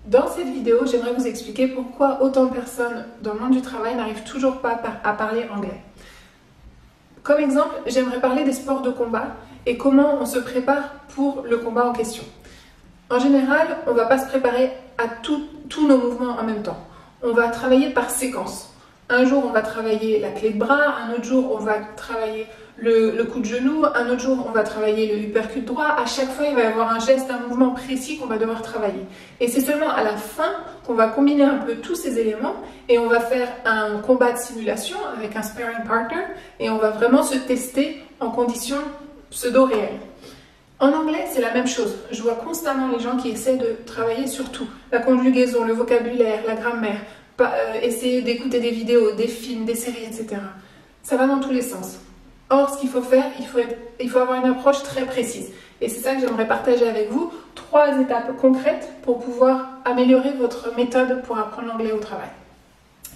Dans cette vidéo, j'aimerais vous expliquer pourquoi autant de personnes dans le monde du travail n'arrivent toujours pas à parler anglais. Comme exemple, j'aimerais parler des sports de combat et comment on se prépare pour le combat en question. En général, on ne va pas se préparer à tous nos mouvements en même temps. On va travailler par séquence. Un jour, on va travailler la clé de bras, un autre jour, on va travailler le coup de genou, un autre jour, on va travailler le uppercut droit. À chaque fois, il va y avoir un geste, un mouvement précis qu'on va devoir travailler. Et c'est seulement à la fin qu'on va combiner un peu tous ces éléments et on va faire un combat de simulation avec un sparring partner et on va vraiment se tester en conditions pseudo-réelles. En anglais, c'est la même chose. Je vois constamment les gens qui essaient de travailler sur tout. La conjugaison, le vocabulaire, la grammaire, essayer d'écouter des vidéos, des films, des séries, etc. Ça va dans tous les sens. Or, ce qu'il faut faire, il faut avoir une approche très précise. Et c'est ça que j'aimerais partager avec vous. 3 étapes concrètes pour pouvoir améliorer votre méthode pour apprendre l'anglais au travail.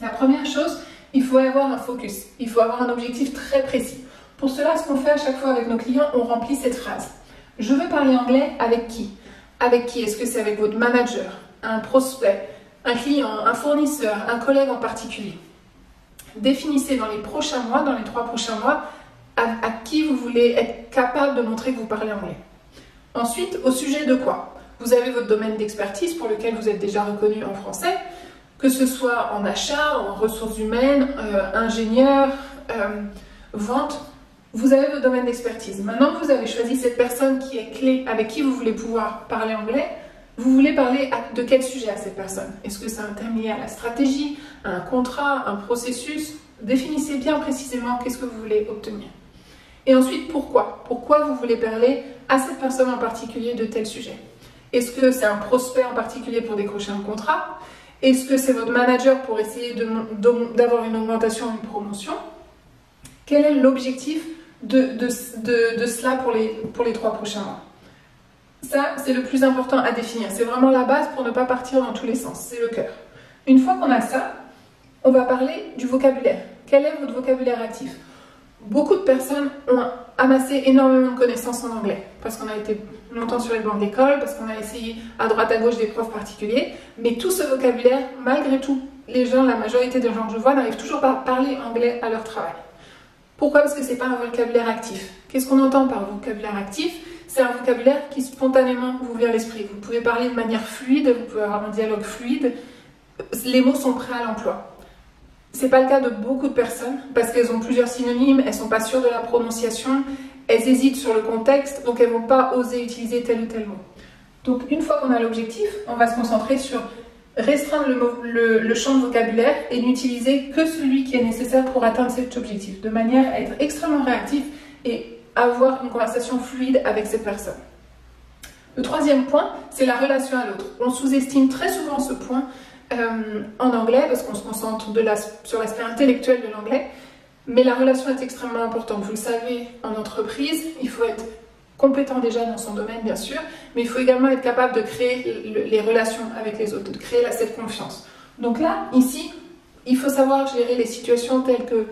La première chose, il faut avoir un focus. Il faut avoir un objectif très précis. Pour cela, ce qu'on fait à chaque fois avec nos clients, on remplit cette phrase. Je veux parler anglais avec qui? Avec qui? Est-ce que c'est avec votre manager, un prospect, un client, un fournisseur, un collègue en particulier? Définissez dans les prochains mois, dans les 3 prochains mois, à qui vous voulez être capable de montrer que vous parlez anglais. Ensuite, au sujet de quoi? Vous avez votre domaine d'expertise pour lequel vous êtes déjà reconnu en français, que ce soit en achat, en ressources humaines, ingénieur, vente. Vous avez votre domaine d'expertise. Maintenant que vous avez choisi cette personne qui est clé, avec qui vous voulez pouvoir parler anglais, vous voulez parler de quel sujet à cette personne? Est-ce que c'est un thème lié à la stratégie, à un contrat, un processus? Définissez bien précisément qu'est-ce que vous voulez obtenir. Et ensuite, pourquoi? Pourquoi vous voulez parler à cette personne en particulier de tel sujet? Est-ce que c'est un prospect en particulier pour décrocher un contrat? Est-ce que c'est votre manager pour essayer d'avoir une augmentation, une promotion? Quel est l'objectif de cela pour les 3 prochains mois? Ça, c'est le plus important à définir. C'est vraiment la base pour ne pas partir dans tous les sens. C'est le cœur. Une fois qu'on a ça, on va parler du vocabulaire. Quel est votre vocabulaire actif? Beaucoup de personnes ont amassé énormément de connaissances en anglais parce qu'on a été longtemps sur les bancs d'école, parce qu'on a essayé à droite à gauche des profs particuliers. Mais tout ce vocabulaire, malgré tout, les gens, la majorité des gens que je vois, n'arrivent toujours pas à parler anglais à leur travail. Pourquoi? Parce que ce n'est pas un vocabulaire actif. Qu'est-ce qu'on entend par vocabulaire actif? C'est un vocabulaire qui spontanément vous vient à l'esprit. Vous pouvez parler de manière fluide, vous pouvez avoir un dialogue fluide. Les mots sont prêts à l'emploi. Ce n'est pas le cas de beaucoup de personnes parce qu'elles ont plusieurs synonymes, elles ne sont pas sûres de la prononciation, elles hésitent sur le contexte, donc elles ne vont pas oser utiliser tel ou tel mot. Donc une fois qu'on a l'objectif, on va se concentrer sur restreindre le champ de vocabulaire et n'utiliser que celui qui est nécessaire pour atteindre cet objectif, de manière à être extrêmement réactif et avoir une conversation fluide avec cette personne. Le 3e point, c'est la relation à l'autre. On sous-estime très souvent ce point en anglais parce qu'on se concentre sur l'aspect intellectuel de l'anglais, mais la relation est extrêmement importante. Vous le savez, en entreprise, il faut être compétent déjà dans son domaine, bien sûr, mais il faut également être capable de créer les relations avec les autres, de créer cette confiance. Donc là, ici, il faut savoir gérer les situations telles que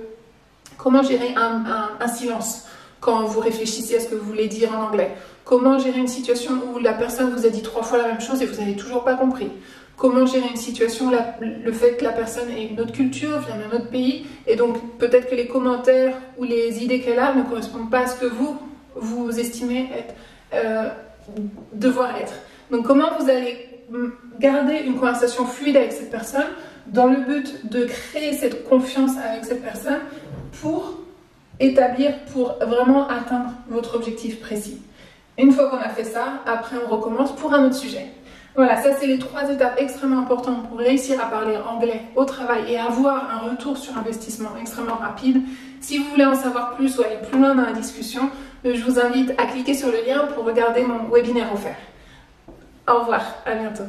comment gérer un silence quand vous réfléchissez à ce que vous voulez dire en anglais. Comment gérer une situation où la personne vous a dit 3 fois la même chose et vous n'avez toujours pas compris. Comment gérer une situation, le fait que la personne ait une autre culture, vient d'un autre pays, et donc peut-être que les commentaires ou les idées qu'elle a ne correspondent pas à ce que vous estimez devoir être. Donc comment vous allez garder une conversation fluide avec cette personne dans le but de créer cette confiance avec cette personne pour vraiment atteindre votre objectif précis. Une fois qu'on a fait ça, après on recommence pour un autre sujet. Voilà, ça c'est les 3 étapes extrêmement importantes pour réussir à parler anglais au travail et avoir un retour sur investissement extrêmement rapide. Si vous voulez en savoir plus ou aller plus loin dans la discussion, je vous invite à cliquer sur le lien pour regarder mon webinaire offert. Au revoir, à bientôt.